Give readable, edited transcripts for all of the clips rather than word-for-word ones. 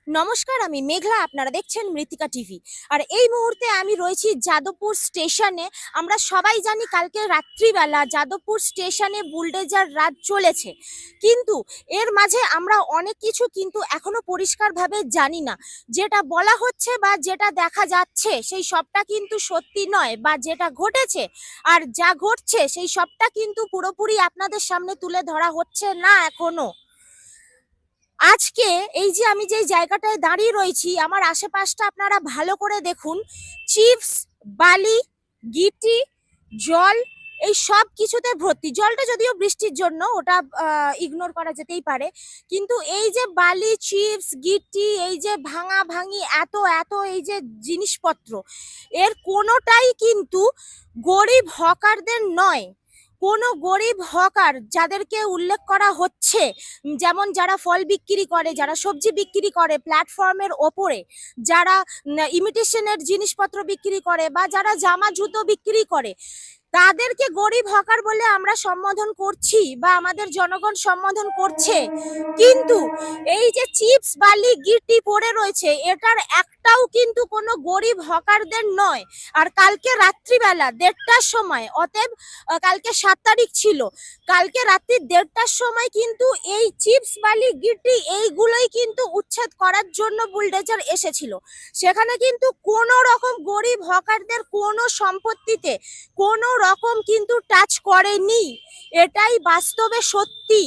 নমস্কার, আমি মেঘলা। আপনারা দেখছেন মৃত্তিকা টিভি। আর এই মুহূর্তে আমি রয়েছি যাদবপুর স্টেশনে। আমরা সবাই জানি কালকে রাত্রিবেলা যাদবপুর স্টেশনে বুলডোজার রাত চলেছে, কিন্তু এর মাঝে আমরা অনেক কিছু কিন্তু এখনো পরিষ্কারভাবে জানি না। যেটা বলা হচ্ছে বা যেটা দেখা যাচ্ছে সেই সবটা কিন্তু সত্যি নয়, বা যেটা ঘটেছে আর যা ঘটছে সেই সবটা কিন্তু পুরোপুরি আপনাদের সামনে তুলে ধরা হচ্ছে না এখনো। আজকে এই যে আমি যে জায়গাটায় দাঁড়িয়ে রয়েছি, আমার আশেপাশটা আপনারা ভালো করে দেখুন। চিপস, বালি, গিটি, জল, এই সব কিছুতে ভর্তি। জলটা যদিও বৃষ্টির জন্য, ওটা ইগনোর করা যেতেই পারে, কিন্তু এই যে বালি, চিপস, গিটি, এই যে ভাঙা ভাঙি এত এত এই যে জিনিসপত্র, এর কোনোটাই কিন্তু গরিব হকারদের নয়। কোনো গরিব হকার যাদেরকে উল্লেখ করা হচ্ছে, যেমন যারা ফল বিক্রি করে, যারা সবজি বিক্রি করে প্ল্যাটফর্মের ওপরে, যারা ইমিটেশনের জিনিসপত্র বিক্রি করে, বা যারা জামা জুতো বিক্রি করে, তাদেরকে গরিব হকার বলে আমরা সম্বোধন করছি বা আমাদের জনগণ সম্বোধন করছে। কিন্তু এই যে চিপস, বালি, গিটি পড়ে রয়েছে, এটার একটাও কিন্তু কোনো গরিব হকারদের নয়। আর কালকে রাত্রিবেলা 1:30টার সময়, অতএব কালকে 7 তারিখ ছিল, কালকে রাত্রি 1:30টার সময় কিন্তু এই চিপস, বালি, গিটি এইগুলোই কিন্তু উচ্ছেদ করার জন্য বুলডোজার এসেছিল। সেখানে কিন্তু কোনো রকম গরিব হকারদের কোনো সম্পত্তিতে কোনো রকম কিন্তু টাচ করেনি। এটাই বাস্তবে সত্যি।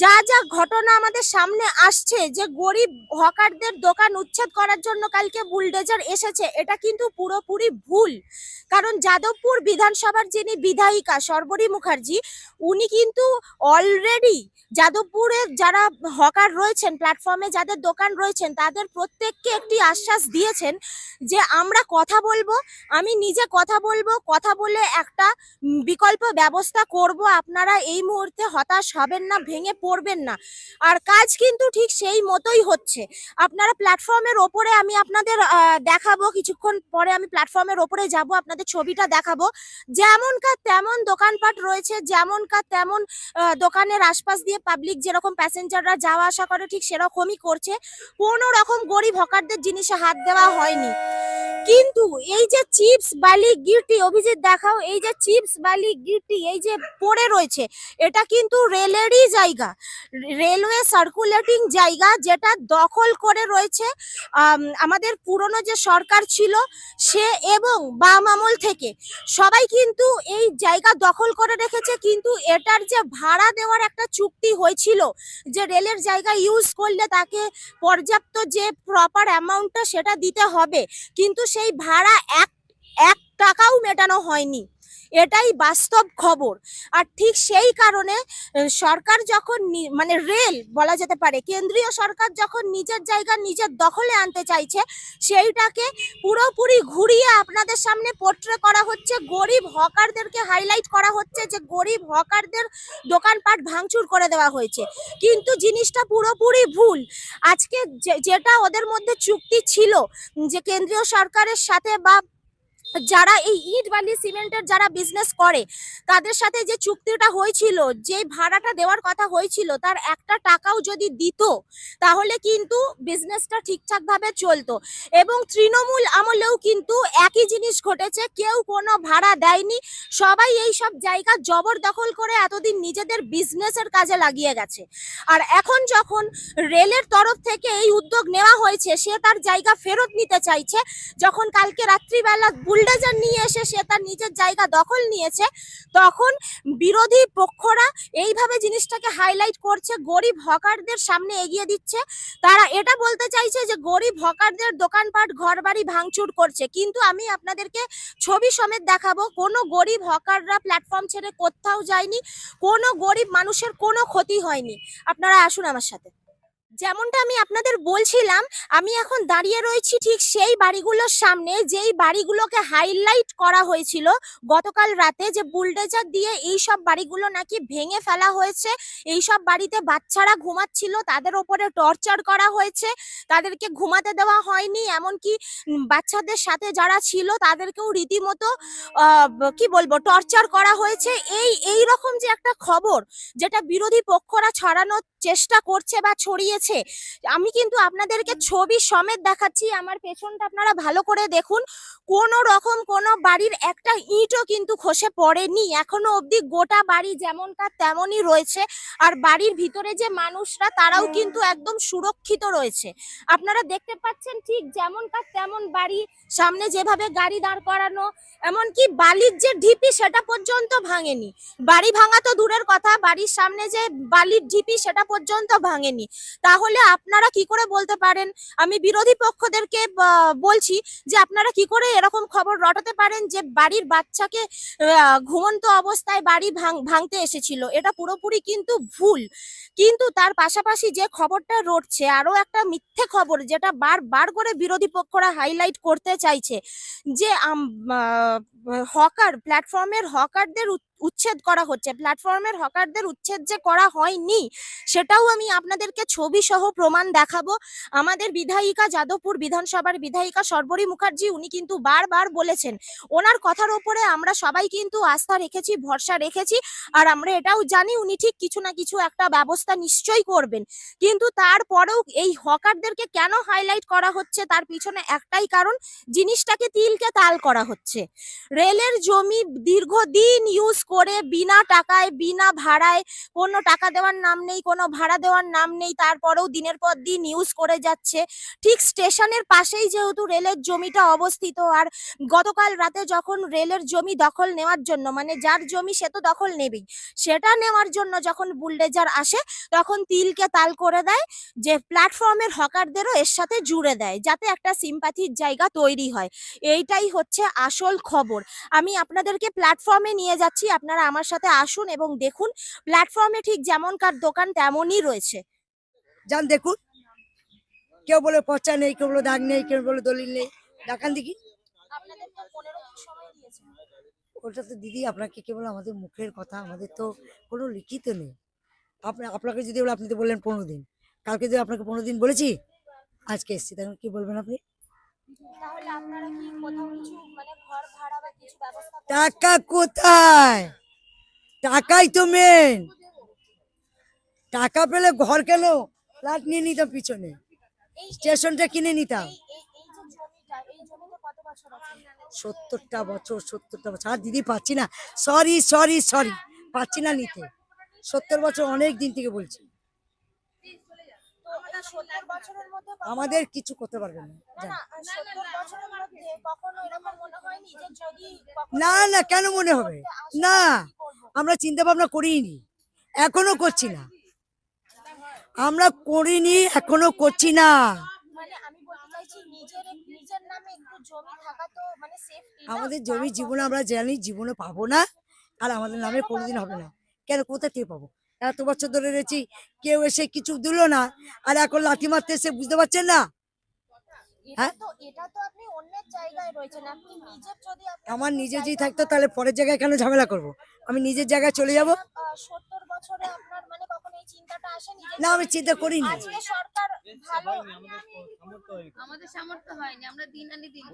যা যা ঘটনা আমাদের সামনে আসছে, যে গরিব হকারদের দোকান উচ্ছেদ করার জন্য কালকে বুলডোজার এসেছে, এটা কিন্তু পুরোপুরি ভুল। কারণ যাদবপুর বিধানসভার যিনি বিধায়িকা শর্বরী মুখার্জি, উনি কিন্তু অলরেডি যাদবপুরের যারা হকার রয়েছেন, প্ল্যাটফর্মে যাদের দোকান রয়েছেন, তাদের প্রত্যেককে একটি আশ্বাস দিয়েছেন যে আমরা কথা বলবো, আমি নিজে কথা বলবো, কথা বলে একটা বিকল্প ব্যবস্থা করব। আপনারা এই মুহূর্তে হতাশ হবেন না, ভেঙে পড়বেন না। আর কাজ কিন্তু ঠিক সেই মতোই হচ্ছে। আপনারা প্ল্যাটফর্মের ওপরে, আমি আপনাদের দেখাবো, কিছুক্ষণ পরে আমি প্ল্যাটফর্মের ওপরে যাব, আপনাদের ছবিটা দেখাবো। যেমনকার তেমন দোকানপাট রয়েছে, যেমনকার তেমন দোকানের আশপাশ দিয়ে পাবলিক যেরকম প্যাসেঞ্জাররা যাওয়া আসা করে ঠিক সেরকমই করছে। কোনো রকম গরিব হকারদের জিনিসে হাত দেওয়া হয়নি। কিন্তু এই যে চিপস, বালি, গিটি, অভিজিৎ দেখাও, এই যে চিপস, বালি, গিটি এই যে পড়ে রয়েছে, এটা কিন্তু রেলেরই জায়গা, রেলওয়ে সার্কুলেটিং জায়গা, যেটা দখল করে রয়েছে আমাদের পুরনো যে সরকার ছিল সে, এবং বাম আমল থেকে সবাই কিন্তু এই জায়গা দখল করে রেখেছে। কিন্তু এটার যে ভাড়া দেওয়ার একটা চুক্তি হয়েছিল, যে রেলের জায়গা ইউজ করলে তাকে পর্যাপ্ত যে প্রপার অ্যামাউন্টটা সেটা দিতে হবে, কিন্তু সেই ভাড়া এক এক টাকাও মেটানো হয়নি। এটাই বাস্তব খবর। আর ঠিক সেই কারণে সরকার যখন মানে রেল বলা যেতে পারে, কেন্দ্রীয় সরকার যখন নিজের জায়গা নিজের দখলে আনতে চাইছে, সেইটাকে পুরোপুরি ঘুরিয়ে আপনাদের সামনে পোট্রে করা হচ্ছে। গরিব হকারদেরকে হাইলাইট করা হচ্ছে যে গরিব হকারদের দোকানপাট ভাঙচুর করে দেওয়া হয়েছে, কিন্তু জিনিসটা পুরোপুরি ভুল। আজকে যেটা ওদের মধ্যে চুক্তি ছিল, যে কেন্দ্রীয় সরকারের সাথে বা যারা এই ইট বালি সিমেন্টের যারা বিজনেস করে তাদের সাথে যে চুক্তিটা হয়েছিল, যে ভাড়াটা দেওয়ার কথা হয়েছিল, তার একটা টাকাও যদি দিত তাহলে কিন্তু বিজনেসটা ঠিকঠাক ভাবে চলতো। এবং তৃণমূল আমলেও কিন্তু একই জিনিস ঘটেছে, কেউ কোনো ভাড়া দেয়নি, সবাই এই সব জায়গা জবরদখল করে এতদিন নিজেদের বিজনেসের কাজে লাগিয়ে গেছে। আর এখন যখন রেলের তরফ থেকে এই উদ্যোগ নেওয়া হয়েছে, সে তার জায়গা ফেরত নিতে চাইছে। যখন কালকে রাত্রিবেলা বুলডোজার নিয়ে এসে সে তার নিজের জায়গা দখল নিয়েছে, তখন বিরোধী পক্ষরা এইভাবে জিনিসটাকে হাইলাইট করছে, গরিব হকারদের সামনে এগিয়ে দিচ্ছে। তারা এটা বলতে চাইছে যে গরিব হকারদের দোকানপাট ঘরবাড়ি ভাঙচুর করছে, কিন্তু আমি আপনাদেরকে ছবি সমেত দেখাবো, কোনো গরিব হকাররা প্ল্যাটফর্ম ছেড়ে কোথাও যায়নি, কোনো গরিব মানুষের কোনো ক্ষতি হয়নি। আপনারা আসুন আমার সাথে। যেমনটা আমি আপনাদের বলছিলাম, আমি এখন দাঁড়িয়ে রয়েছি ঠিক সেই বাড়িগুলোর সামনে, যেই বাড়িগুলোকে হাইলাইট করা হয়েছিল গতকাল রাতে, যে বুলডোজার দিয়ে এই সব বাড়িগুলো নাকি ভেঙে ফেলা হয়েছে। এই সব বাড়িতে বাচ্চারা ঘুমাচ্ছিল, তাদের ওপরে টর্চার করা হয়েছে, তাদেরকে ঘুমাতে দেওয়া হয়নি, এমনকি বাচ্চাদের সাথে যারা ছিল তাদেরকেও রীতিমতো কি বলবো টর্চার করা হয়েছে। এই রকম যে একটা খবর, যেটা বিরোধী পক্ষরা ছড়ানোর চেষ্টা করছে বা ছড়িয়েছে, আছে। আমি কিন্তু আপনাদেরকে ছবি সমেত দেখাচ্ছি, আমার পেছনটা আপনারা ভালো করে দেখুন। কোনো রকম কোনো বাড়ির একটা ইঁটও কিন্তু খসে পড়েনি এখনো অবধি, গোটা বাড়ি যেমনকার তেমনই রয়েছে। আর বাড়ির ভিতরে যে মানুষরা তারাও কিন্তু একদম সুরক্ষিত রয়েছে। আপনারা দেখতে পাচ্ছেন ঠিক যেমনকার তেমন বাড়ি, সামনে যেভাবে গাড়ি দাঁড় করানো, এমনকি বালির যে ঢিপি সেটা পর্যন্ত ভাঙেনি। বাড়ি ভাঙা তো দূরের কথা, বাড়ির সামনে যে বালির ঢিপি সেটা পর্যন্ত ভাঙেনি। তাহলে আপনারা কি করে বলতে পারেন, আমি বিরোধী পক্ষদেরকে বলছি যে আপনারা কি করে এরকম খবর রটাতে পারেন যে বাড়ির বাচ্চাকে ঘুমন্ত অবস্থায় বাড়ি ভাঙতে এসেছিল? এটা পুরোপুরি কিন্তু ভুল। কিন্তু তার পাশাপাশি যে খবরটা রটছে আরো একটা মিথ্যে খবর, যেটা বারবার করে বিরোধী পক্ষরা হাইলাইট করতে চাইছে, যে হকার প্ল্যাটফর্মের হকারদের উচ্ছেদ করা হচ্ছে। প্ল্যাটফর্মের হকারদের উচ্ছেদ যে করা হয়নি সেটাও আমি আপনাদেরকে ছবি সহ প্রমাণ দেখাবো। আমাদের বিধায়িকা, যাদবপুর বিধানসভার বিধায়িকা শর্বরী মুখার্জি, উনি কিন্তু বারবার বলেছেন, ওনার কথার উপরে আমরা সবাই কিন্তু আস্থা রেখেছি, ভরসা রেখেছি। আর আমরা এটাও জানি উনি ঠিক কিছু না কিছু একটা ব্যবস্থা নিশ্চয়ই করবেন। কিন্তু তারপরেও এই হকারদেরকে কেন হাইলাইট করা হচ্ছে, তার পিছনে একটাই কারণ, জিনিসটাকে তিলকে তাল করা হচ্ছে। রেলের জমি দীর্ঘদিন ইউজ করে বিনা টাকায় বিনা ভাড়ায়, কোনো টাকা দেওয়ার নাম নেই, কোনো ভাড়া দেওয়ার নাম নেই, তারপরেও দিনের পর দিন ইউজ করে যাচ্ছে। ঠিক স্টেশনের পাশেই যেহেতু রেলের জমিটা অবস্থিত, আর গতকাল রাতে যখন রেলের জমি দখল নেওয়ার জন্য, মানে যার জমি সে তো দখল নেবেই, সেটা নেওয়ার জন্য যখন বুলডেজার আসে তখন তিলকে তাল করে দেয়, যে প্ল্যাটফর্মের হকারদেরও এর সাথে জুড়ে দেয়, যাতে একটা সিম্প্যাথির জায়গা তৈরি হয়। এইটাই হচ্ছে আসল খবর। আমি আপনাদেরকে প্ল্যাটফর্মে নিয়ে যাচ্ছি, আপনারা আমার সাথে আসুন এবং দেখুন প্ল্যাটফর্মে ঠিক যেমনকার দোকান তেমনই রয়েছে। যান দেখুন, কেউ বলে পচা নেই, কেউ বলে দাগ নেই, কেউ বলে দলিল নেই। দেখান দেখি। আপনাদের তো 15 দিন সময় দিয়েছে। ওটা তো দিদি আপনাকে কেবল আমাদের মুখের কথা, আমাদের তো কোনো লিখিত নেই। আপনাকে যদি বলে, আপনি তো বললেন 15 দিন, কালকে যদি আপনাকে 15 দিন বলেছি, আজকে এসছি, তখন কি বলবেন আপনি? তাহলে আপনারা কি কোথাও কিছু মানে ঘর ভাড়া বা কিছু ব্যবস্থা করছেন? টাকা কোথায়? টাকাই তো মেন। টাকা পেলে ঘর কেন, ফ্ল্যাট নিয়ে নিতাম, পিছনে স্টেশনটা কিনে নিতাম। এই যে জমিটা, এই জমিতে কত বছর আছে? 70টা বছর, 70টা বছর। আর দিদি পাচ্ছি না, সরি সরি সরি, পাচ্ছি না নিতে। 70 বছর অনেক দিন থেকে বলছি। তো এই 70 বছরের মধ্যে আমাদের কিছু করতে পারবেন না। না না 70 বছরের মধ্যে কখনো এরকম মনে হয়নি যে যদি না না, কেন মনে হবে না? আমরা চিন্তা ভাবনা করিনি, এখনো করছি না। আমরা করিনি, এখনো করছি না। মানে আমি বলতে চাইছি নিজের নামে একটু জমি থাকা তো মানে সেফটি। আমাদের জমি জীবনে আমরা জানি জীবনে পাবো না, আর আমাদের নামে কোনোদিন হবে না। কেন, কোথা থেকে পাবো? এত বছর ধরে রয়েছি, কেউ এসে কিছু দিল না, আর এখন লাঠি মারতে এসে, বুঝতে পারছেন না? হ্যাঁ, এটা তো আপনি অন্যের জায়গায় রয়েছেন, আপনি নিজের যদি আমার নিজে যদি থাকতো তাহলে পরের জায়গায় কেন ঝামেলা করব? আমি নিজের জায়গায় চলে যাব। 70 বছরে আপনার মানে কখনো এই চিন্তাটা আসেনি যে না, আমি চিন্তা করিনি। আজকে সরকার ভালো, আমাদের সামর্থ্য হয়নি, আমরা দিন আনি দিন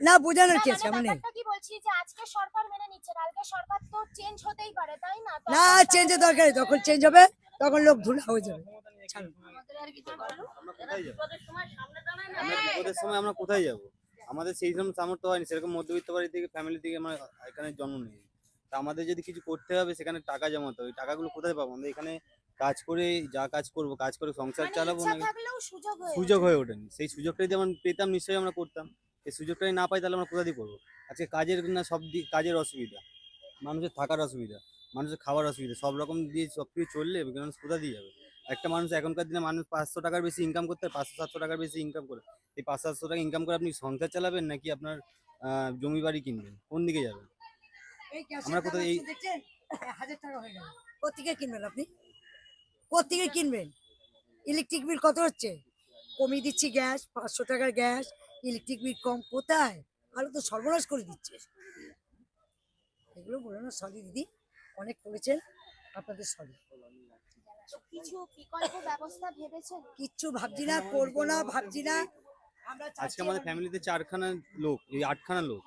না, বোঝানোর কি আছে? আমি নেই। ব্যাপারটা কি বলছি যে আজকে সরকার মেনে নিচ্ছে, কালকে সরকার তো চেঞ্জ হতেই পারে, তাই না? না, চেঞ্জের দরকার নেই। যখন চেঞ্জ হবে তখন লোক ধুলা হয়ে যাবে। ছাড়ুন। আমাদের আর কিছু বলো। বিপদের সময় আমরা কোথায় যাব? আমাদের সেই রকম সামর্থ্য হয়নি, সেরকম মধ্যবিত্ত বাড়ি থেকে, ফ্যামিলি থেকে আমরা এখানে জন্ম নিই। তা আমাদের যদি কিছু করতে হবে, সেখানে টাকা জমাতে হবে। টাকাগুলো কোথায় পাবো? আমরা এখানে কাজ করে, যা কাজ করব, কাজ করে সংসার মানে চালাবো ইচ্ছা না। থাকলেও সুযোগ হয়ে ওঠেনি। সেই সুযোগটা যদি আমরা পেতাম, নিশ্চয়ই আমরা করতাম। এই সুযোগটাই না পাই, তাহলে আমরা কোথা দিয়ে করবো? আজকে কাজের না, সব দিক কাজের অসুবিধা, মানুষের থাকার অসুবিধা, মানুষের খাওয়ার অসুবিধা, সব রকম দিয়ে সব কিছু চললে মানুষ কোথা দিয়ে যাবে? একটা মানুষ এখনকার দিনে, মানুষ 500 টাকার বেশি ইনকাম করতে হয়, 500-700 টাকার বেশি ইনকাম করে। এই 500-700 টাকা ইনকাম করে আপনি সংসার চালাবেন, নাকি আপনার জমি বাড়ি কিনবেন? কোন দিকে যাবেন? আমরা কোথায় এই 1000 টাকা হয়ে গেল। কোথেকে কিনবেন আপনি? কোথেকে কিনবেন? ইলেকট্রিক বিল কত হচ্ছে? কমিয়ে দিচ্ছি গ্যাস, 500 টাকার গ্যাস, ইলেকট্রিক বিল কম। কোথায়? আরো তো সর্বনাশ করে দিচ্ছে। এগুলো বলে না, সরি দিদি, অনেক করেছেন, আপনাদের সরি। কিছু বিকল্প ব্যবস্থা ভেবেছেন? কিচ্ছু ভাবছি না, করবো না, ভাবছি না। আমরা আজকে আমাদের ফ্যামিলিতে 4খানা লোক, এই 8খানা লোক,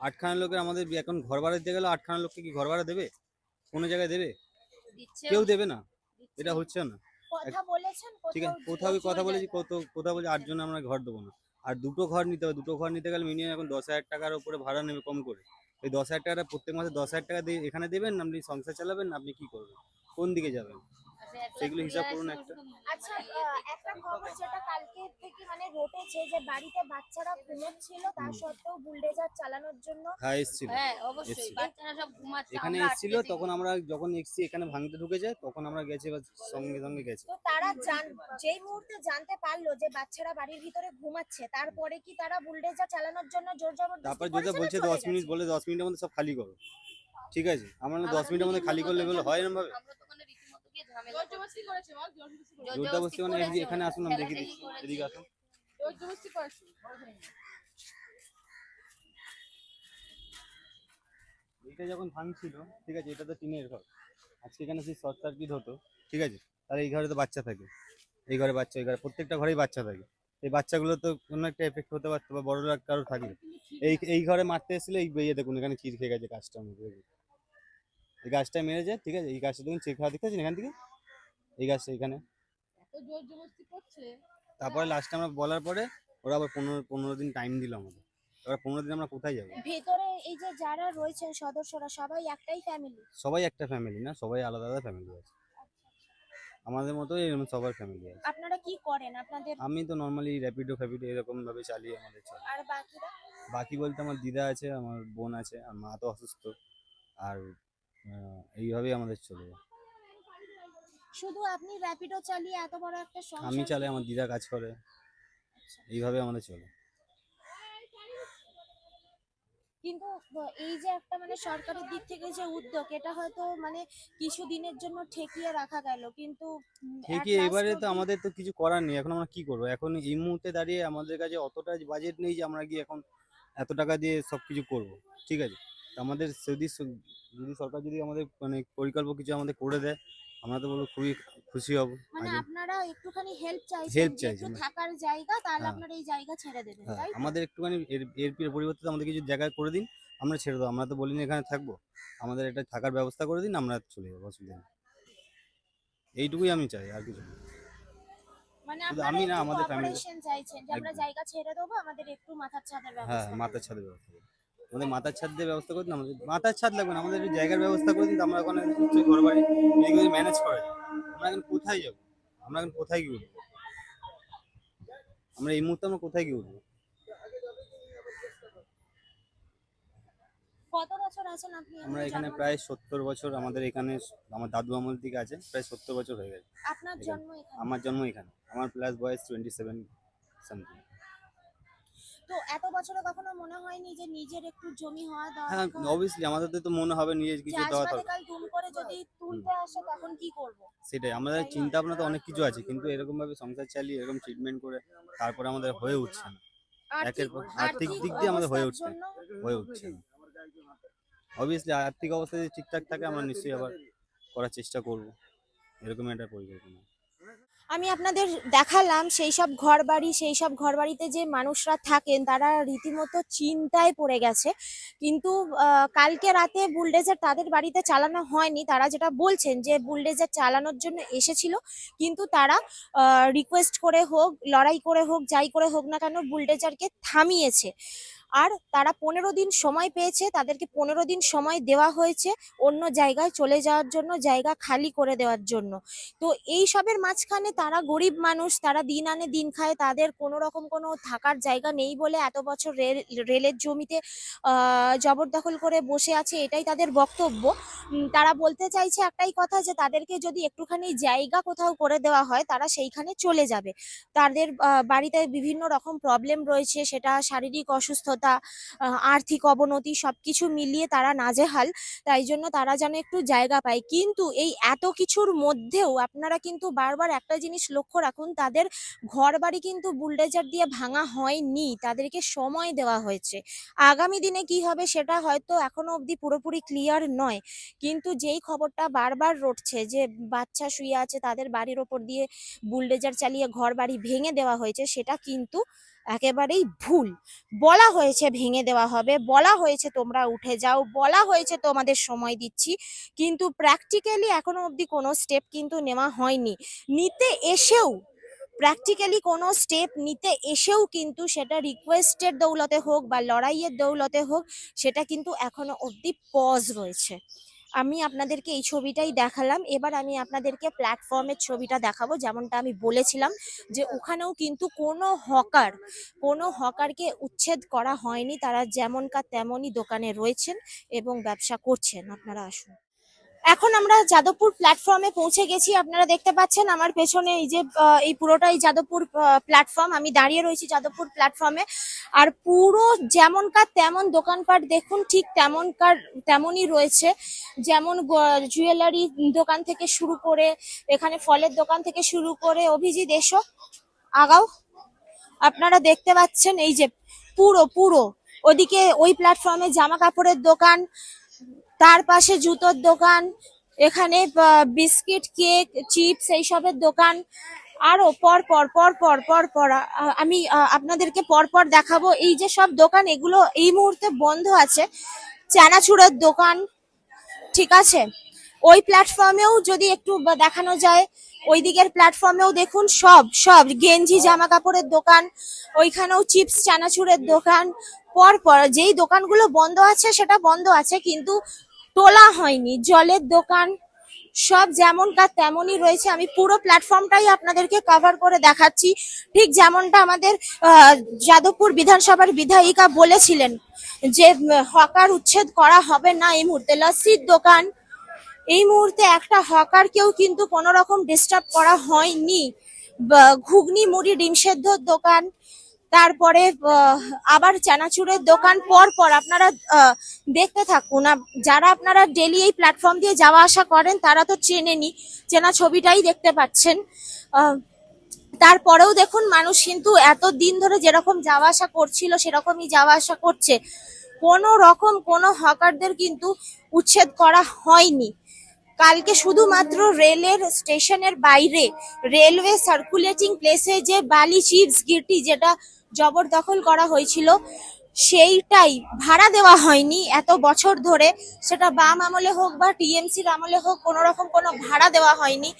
8খানা লোকের আমাদের এখন ঘর ভাড়া দিতে গেলে 8খানা লোককে কি ঘর ভাড়া দেবে? কোনো জায়গায় দেবে? দিচ্ছে কেউ দেবে না। এটা হচ্ছে না। কথা বলেছেন ঠিক আছে, কোথাও কোথাও কথা জমি বলেছি, জায়গা? কোথাও বলছি 8 জন আমরা ঘর দেবো না। আর দুটো ঘর নিতে হবে, দুটো ঘর নিতে গেলে মিনিমাম এখন 10,000 টাকার উপরে ভাড়া নেবে কম করে। এই 10,000 টাকাটা প্রত্যেক মাসে 10,000 টাকা দিয়ে এখানে দেবেন, আপনি সংসার চালাবেন, আপনি কি করবেন, কোন দিকে যাবেন, সেগুলো হিসাব করুন একটা। আচ্ছা, একটা খবর যেটা কালকে থেকে মানে রটেছে যে বাড়িতে বাচ্চারা ঘুমোচ্ছিল তার সত্ত্বেও বুলডোজার চালানোর জন্য। হ্যাঁ এসেছিল, হ্যাঁ অবশ্যই, এসেছিল। বাচ্চারা সব ঘুমাচ্ছে, এখানে আমরা এসেছিল, আটকে দিই। তখন আমরা যখন এসেছি এখানে ভাঙতে ঢুকেছে, তখন আমরা গেছি, এবার সঙ্গে সঙ্গে গেছি। তো তারা যেই মুহূর্তে জানতে পারলো যে বাচ্চারা বাড়ির ভিতরে ঘুমাচ্ছে, তারপরে কি তারা বুলডোজার চালানোর জন্য জোর তারপর জবরদস্তি যেটা করেছে বলছে না চলে 10 মিনিট, গেছে? বলে 10 মিনিটের মধ্যে সব খালি করো, ঠিক আছে, আমরা আমরা 10 মিনিটের মধ্যে খালি করলে এগুলো হয় এরকম ভাবে? আমরা তো মানে রীতিমতো গিয়ে ঝামেলা জোরজবস্তি করেছে বল, জোরজবস্তি করেছে। জোরদাবস্তি মানে করেছে, এখানে আসুন, আমি দেখিয়ে ঠেলাঠেলি দিচ্ছি, করেছে। এদিকে আসুন। জোরজবস্তি করেছে। এইটা যখন ভাঙছিল, ঠিক আছে, এটা তো টিনের ঘর, আজকে এখানে সেই শর্ট সার্কিট হতো, ঠিক আছে, তাহলে এই ঘরে তো বাচ্চা থাকে, এই ঘরে বাচ্চা, এই ঘরে প্রত্যেকটা ঘরেই বাচ্চা থাকে, এই বাচ্চাগুলো তো কোনো একটা এফেক্ট হতে পারতো, বা বড়রা কারো থাকবে। এই ঘরে মারতে এসেছিল, এই বেয়ে দেখুন এখানে চির খেয়ে গেছে গাছটার মধ্যে, দেখুন। এই গাছটা মেরেছে, ঠিক আছে, এই গাছটা দেখুন চেক খাওয়া দেখতেছেন এখান থেকে, এই গাছটা এখানে। এত জোরজবস্তি করছে। তারপরে লাস্টে আমরা বলার পরে ওরা আবার 15 দিন টাইম দিল আমাদের। এবার 15 দিন আমরা কোথায় যাবো? ভেতরে এই যে যারা রয়েছেন সদস্যরা সবাই একটাই ফ্যামিলি? সবাই একটা ফ্যামিলি না, সবাই আলাদা আলাদা ফ্যামিলি আছে, আমাদের মতো এরকম সবার ফ্যামিলি আছে। আপনারা কি করেন আপনাদের? আমি তো নর্মালি র্যাপিডো ফ্যাপিডো এরকম ভাবে চালিয়ে আমাদের চলে। আর বাকিরা? বাকি বলতে আমার দিদা আছে, আমার বোন আছে, আর মা তো অসুস্থ, আর এইভাবেই আমাদের চলে যায়। শুধু আপনি র্যাপিডো চালিয়ে এত বড় একটা আমি সংসার? চালাই, আমার দিদা কাজ করে, এইভাবে আমাদের চলে। কিন্তু এই যে একটা মানে সরকারের দিক থেকে যে উদ্যোগ, এটা হয়তো মানে কিছু দিনের জন্য ঠেকিয়ে রাখা গেল, কিন্তু at ঠিকই, last এবারে তো অবধি- আমাদের তো কিছু করার নেই, এখন আমরা কি করবো, এখন এই মুহূর্তে দাঁড়িয়ে আমাদের কাছে অতটা বাজেট নেই যে আমরা গিয়ে এখন এত টাকা দিয়ে সবকিছু করব, ঠিক আছে, তো আমাদের যদি সরকার যদি আমাদের মানে পরিকল্পনা কিছু আমাদের করে দেয়, আমরা তো বলবো খুবই খুশি হব। মানে আপনারা একটুখানি হেল্প চাইছেন, Help যে চাইছি একটু আমরা। থাকার জায়গা, তাহলে হ্যাঁ। আপনারা এই জায়গা ছেড়ে দেবেন, হ্যাঁ, তাই তো? আমাদের একটুখানি এর পরিবর্তে আমাদের কিছু জায়গা করে দিন, আমরা ছেড়ে দেবো, আমরা তো বলিনি এখানে থাকবো, আমাদের একটা থাকার ব্যবস্থা করে দিন, আমরা চলে যাবো, অসুবিধা নেই, এইটুকুই আমি চাই, আর কিছু না। মানে শুধু আপনারা আমি না, একটু আমাদের family- cooperation চাইছেন যে আমরা একদম। জায়গা ছেড়ে দেবো, আমাদের একটু মাথার ছাদের হ্যাঁ, ব্যবস্থা মাথার করুন। ছাদের ব্যবস্থা করুন, আমাদের মাথার ছাদ দিয়ে ব্যবস্থা করে দিন, আমাদের মাথার ছাদ লাগবে না, আমাদের একটু জায়গার ব্যবস্থা করে দিন, তো আমরা ওখানে ঘর বাড়ি এদিকে ম্যানেজ করে যাই। আমরা এখন কোথায় যাবো, আমরা এখন কোথায় গিয়ে উঠবো, আমরা এই মুহূর্তে আমরা কোথায় গিয়ে উঠবো? কত বছর আছেন আপনি আমরা এখানে এখানে জন্ম? প্রায় 70 বছর, আমাদের এখানে আমার দাদু আমল থেকে আছে, প্রায় 70 বছর হয়ে গেছে। আপনার এখানে। জন্ম এখানে? আমার জন্ম এখানে, আমার প্লাস বয়স 27 সামথিং। তো এত বছরে কখনো মনে হয়নি যে নিজের একটু জমি হওয়া হ্যাঁ, দরকার? অবভিয়াসলি আমাদের তো মনে হবে নিজের কিছু যে দেওয়া আজবাদে দরকার, কাল দুম করে যদি তুলতে আসে তখন কি করব? সেটাই আমাদের তাই না? চিন্তা ভাবনা তো অনেক কিছু আছে, কিন্তু এরকম ভাবে সংসার চালিয়ে এরকম ট্রিটমেন্ট করে তারপরে আমাদের হয়ে উঠছে না, একের পর আর্থিক দিক দিয়ে আমাদের হয়ে উঠছে অবস্থার জন্য হয়ে উঠছে না। অবভিয়াসলি আর্থিক অবস্থা যদি ঠিকঠাক থাকে আমরা নিশ্চয়ই আবার করার চেষ্টা করব, এরকম একটা পরিকল্পনা। আমি আপনাদের দেখালাম সেই সব ঘরবাড়ি, সেই সব ঘরবাড়িতে যে মানুষরা থাকেন তারা রীতিমতো চিন্তায় পড়ে গেছে। কিন্তু কালকে রাতে বুলডোজার তাদের বাড়িতে চালানো হয়নি, তারা যেটা বলছেন যে বুলডোজার চালানোর জন্য এসেছিল, কিন্তু তারা রিকোয়েস্ট করে হোক, লড়াই করে হোক, যাই করে হোক না কেন বুলডোজারকে থামিয়েছে। আর তারা 15 দিন সময় পেয়েছে, তাদেরকে 15 দিন সময় দেওয়া হয়েছে অন্য জায়গায় চলে যাওয়ার জন্য, জায়গা খালি করে দেওয়ার জন্য। তো এই সবের মাঝখানে তারা গরিব মানুষ, তারা দিন আনে দিন খায়, তাদের কোনো রকম কোনো থাকার জায়গা নেই বলে এত বছর রেলের জমিতে জবরদখল করে বসে আছে, এটাই তাদের বক্তব্য। তারা বলতে চাইছে একটাই কথা, যে তাদেরকে যদি একটুখানি জায়গা কোথাও করে দেওয়া হয় তারা সেইখানে চলে যাবে। তাদের বাড়িতে বিভিন্ন রকম প্রবলেম রয়েছে, সেটা শারীরিক অসুস্থতা, আর্থিক অবনতি, সবকিছু মিলিয়ে তারা নাজেহাল, তাই জন্য তারা যেন একটু জায়গা পায়। কিন্তু এই এত কিছুর মধ্যেও আপনারা কিন্তু বারবার একটা জিনিস লক্ষ্য রাখুন, তাদের ঘরবাড়ি কিন্তু বুলডোজার দিয়ে ভাঙা হয়নি, তাদেরকে সময় দেওয়া হয়েছে। আগামী দিনে কি হবে সেটা হয়তো এখনো অবধি পুরোপুরি ক্লিয়ার নয়, কিন্তু যেই খবরটা বারবার রটছে যে বাচ্চা শুয়ে আছে, তাদের বাড়ির ওপর দিয়ে বুলডোজার চালিয়ে ঘরবাড়ি ভেঙে দেওয়া হয়েছে, সেটা কিন্তু একেবারেই ভুল। বলা হয়েছে ভেঙে দেওয়া হবে, বলা হয়েছে তোমরা উঠে যাও, বলা হয়েছে তোমাদের সময় দিচ্ছি, কিন্তু প্র্যাকটিক্যালি এখনো অবধি কোনো স্টেপ কিন্তু নেওয়া হয়নি। নিতে এসেও প্র্যাকটিক্যালি কোনো স্টেপ নিতে এসেও কিন্তু সেটা রিকোয়েস্টের দৌলতে হোক বা লড়াইয়ের দৌলতে হোক, সেটা কিন্তু এখনো অবধি পজ রয়েছে। আমি আপনাদেরকে এই ছবিটাই দেখালাম, এবার আমি আপনাদেরকে প্ল্যাটফর্মের ছবিটা দেখাবো। যেমনটা আমি বলেছিলাম যে ওখানেও কিন্তু কোনো হকারকে উচ্ছেদ করা হয়নি, তারা যেমনকার তেমনই দোকানে রয়েছেন এবং ব্যবসা করছেন। আপনারা আসুন। এখন আমরা যাদবপুর প্ল্যাটফর্মে পৌঁছে গেছি। আপনারা দেখতে পাচ্ছেন আমার পেছনে এই যে এই পুরোটাই যাদবপুর প্ল্যাটফর্ম। আমি দাঁড়িয়ে রয়েছি যাদবপুর প্ল্যাটফর্মে। আর পুরো যেমনকার তেমন দোকানপাট দেখুন, ঠিক তেমনই রয়েছে। যেমন জুয়েলারি দোকান থেকে শুরু করে, এখানে ফলের দোকান থেকে শুরু করে, অভিজিৎ এসো আগাও। আপনারা দেখতে পাচ্ছেন এই যে পুরো ওদিকে ওই প্ল্যাটফর্মে জামা কাপড়ের দোকান, তার পাশে জুতোর দোকান, এখানে বিস্কিট, কেক, চিপস এইসবের দোকান, আরো পর আমি আপনাদেরকে পরপর দেখাবো। এই যে সব দোকান, এগুলো এই মুহূর্তে বন্ধ আছে। চানাচুরের দোকান, ঠিক আছে। ওই প্ল্যাটফর্মেও যদি একটু দেখানো যায়, ওই দিকের প্ল্যাটফর্মেও দেখুন সব গেঞ্জি জামা কাপড়ের দোকান, ওইখানেও চিপস চানাচুরের দোকান। পরপর যেই দোকানগুলো বন্ধ আছে সেটা বন্ধ আছে, কিন্তু তোলা হয়নি। জলের দোকান সব যেমনকার তেমনই রয়েছে। আমি পুরো প্ল্যাটফর্মটাই আপনাদেরকে কভার করে দেখাচ্ছি, ঠিক যেমনটা আমাদের যাদবপুর বিধানসভার বিধায়িকা বলেছিলেন যে হকার উচ্ছেদ করা হবে না এই মুহূর্তে। লস্যির দোকান, এই মুহূর্তে একটা হকারকেও কিন্তু কোনো রকম ডিস্টার্ব করা হয়নি। ঘুগনি মুড়ি ডিম সেদ্ধর দোকান, তারপরে আবার চানাচুরের দোকান, পর আপনারা দেখতে থাকুন। যারা আপনারা ডেলি এই প্ল্যাটফর্ম দিয়ে যাওয়া আসা করেন তারা তো চেনেনই, চেনা ছবিটাই দেখতে পাচ্ছেন। তারপরেও দেখুন মানুষ কিন্তু এত দিন ধরে যেরকম যাওয়া আসা করছিল সেরকমই যাওয়া আসা করছে। কোনো রকম কোনো হকারদের কিন্তু উচ্ছেদ করা হয়নি। কালকে শুধুমাত্র রেলের স্টেশনের বাইরে, রেলওয়ে সার্কুলেটিং প্লেসে যে বালি চিপস গিটি যেটা জবরদখল করা হয়েছিল, সেইটাই ভাড়া দেওয়া হয়নি এত বছর ধরে। সেটা বাম আমলে হোক বা টিএমসির আমলে হোক, কোনো রকম কোনো ভাড়া দেওয়া হয়নি।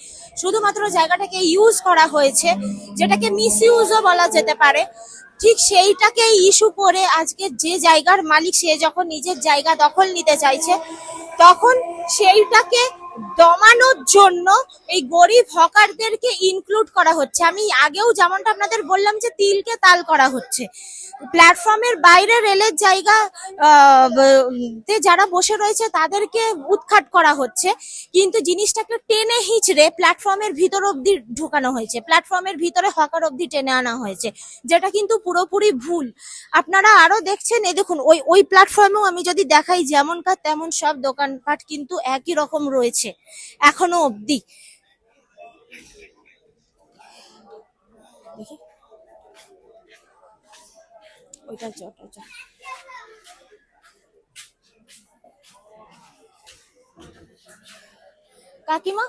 শুধুমাত্র জায়গাটাকে ইউজ করা হয়েছে, যেটাকে মিস ইউজও বলা যেতে পারে। ঠিক সেইটাকে ইস্যু করে আজকে যে জায়গার মালিক, সে যখন নিজের জায়গা দখল নিতে চাইছে, তখন সেইটাকে দমানোর জন্য এই গরিব হকারদেরকে ইনক্লুড করা হচ্ছে। আমি আগেও যেমনটা আপনাদের বললাম যে তিলকে তাল করা হচ্ছে। প্ল্যাটফর্মের বাইরে রেলের জায়গা তে যারা বসে রয়েছে তাদেরকে উৎখাত করা হচ্ছে, কিন্তু জিনিসটাকে টেনে হিচড়ে প্ল্যাটফর্মের ভিতর অব্দি ঢুকানো হয়েছে, প্ল্যাটফর্মের ভিতরে হকার অব্দি টেনে আনা হয়েছে, যেটা কিন্তু পুরোপুরি ভুল। আপনারা আরো দেখছেন, এই দেখুন ওই প্ল্যাটফর্মেও আমি যদি দেখাই যেমনকার তেমন সব দোকানপাট কিন্তু একই রকম রয়েছে এখনো অব্দি। দেখি ওইটা কাকিমা,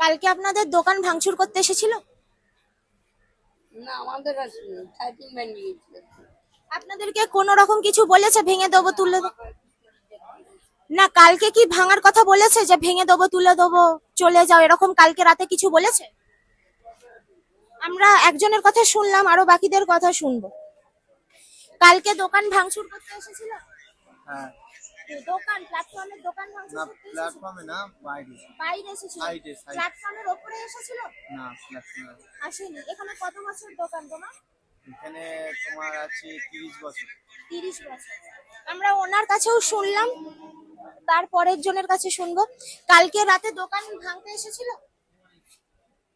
কালকে আপনাদের দোকান ভাঙচুর করতে এসেছিল? না, আমাদের টাইপিং ব্যান্ড গিয়েছিল। আপনাদেরকে কোনো রকম কিছু বলেছে ভেঙে দেবো তুলে দেবো? না, কালকে কি ভাঙার কথা বলেছে যে ভেঙে দেবো তুলে দেবো চলে যাও, এরকম কালকে রাতে কিছু বলেছে? আমরা একজনের কথা শুনলাম, আরো বাকিদের কথা শুনবো। কালকে দোকান ভাঙচুর করতে এসেছিল? হ্যাঁ, দোকান প্ল্যাটফর্মের দোকান ভাঙচুর না করতে এসেছিল? প্ল্যাটফর্মে না, বাইরে। বাইরে এসেছিল? সাইডে প্ল্যাটফর্মের উপরে এসেছিল? না, প্ল্যাটফর্মে আসেনি। এখানে কত বছর দোকান তোমার? এখানে তোমার আছে 30 বছর। 30 বছর। আমরা ওনার কাছেও শুনলাম, তারপরের জনের কাছে শুনবো। কালকে রাতে দোকান ভাঙতে এসেছিল?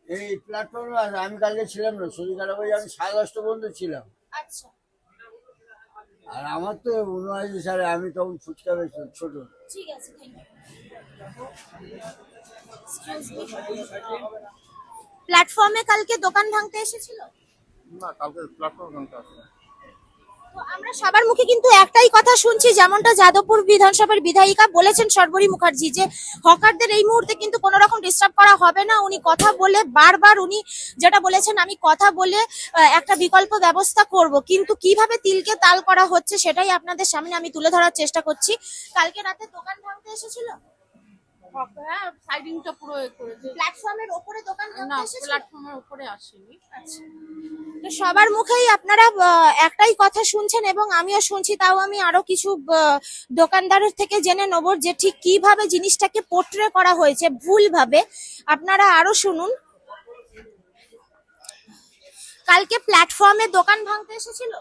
এই প্ল্যাটফর্মে আমি কালকে ছিলাম না, শরীর খারাপ হয়ে আমি 10:30 পর্যন্ত ছিলাম। আচ্ছা, আর আমার তো 79 সালে, আমি তখন ফুচকা বেচতাম ছোট। ঠিক আছে, প্ল্যাটফর্মে কালকে দোকান ভাঙতে এসেছিল? না, কালকে প্ল্যাটফর্মে ভাঙতে আসে। তো আমরা সবার মুখে কিন্তু একটাই কথা শুনছি, যেমনটা যাদবপুর বিধানসভার বিধায়িকা বলেছেন শর্বরী মুখার্জি, যে হকারদের এই মুহূর্তে কিন্তু কোনো রকম ডিস্টার্ব করা হবে না। উনি কথা বলে বারবার উনি যেটা বলেছেন, আমি কথা বলে একটা বিকল্প ব্যবস্থা করব, কিন্তু কিভাবে তিলকে তাল করা হচ্ছে সেটাই আপনাদের সামনে আমি তুলে ধরার চেষ্টা করছি। কালকে রাতে দোকান ভাঙতে এসেছিল, হ্যাঁ, সাইডিংটা পুরো করেছে। প্ল্যাটফর্মের ওপরে দোকান না, ভাঙতে এসেছিল। প্ল্যাটফর্মের উপরে আসেনি। তো সবার মুখেই আপনারা একটাই কথা শুনছেন এবং আমিও শুনছি। তাও আমি আরো কিছু দোকানদারের থেকে জেনে নেব যে ঠিক কিভাবে জিনিসটাকে পোর্ট্রে করা হয়েছে ভুলভাবে। আপনারা আরো শুনুন। কালকে প্ল্যাটফর্মে দোকান ভাঙতে এসেছিল।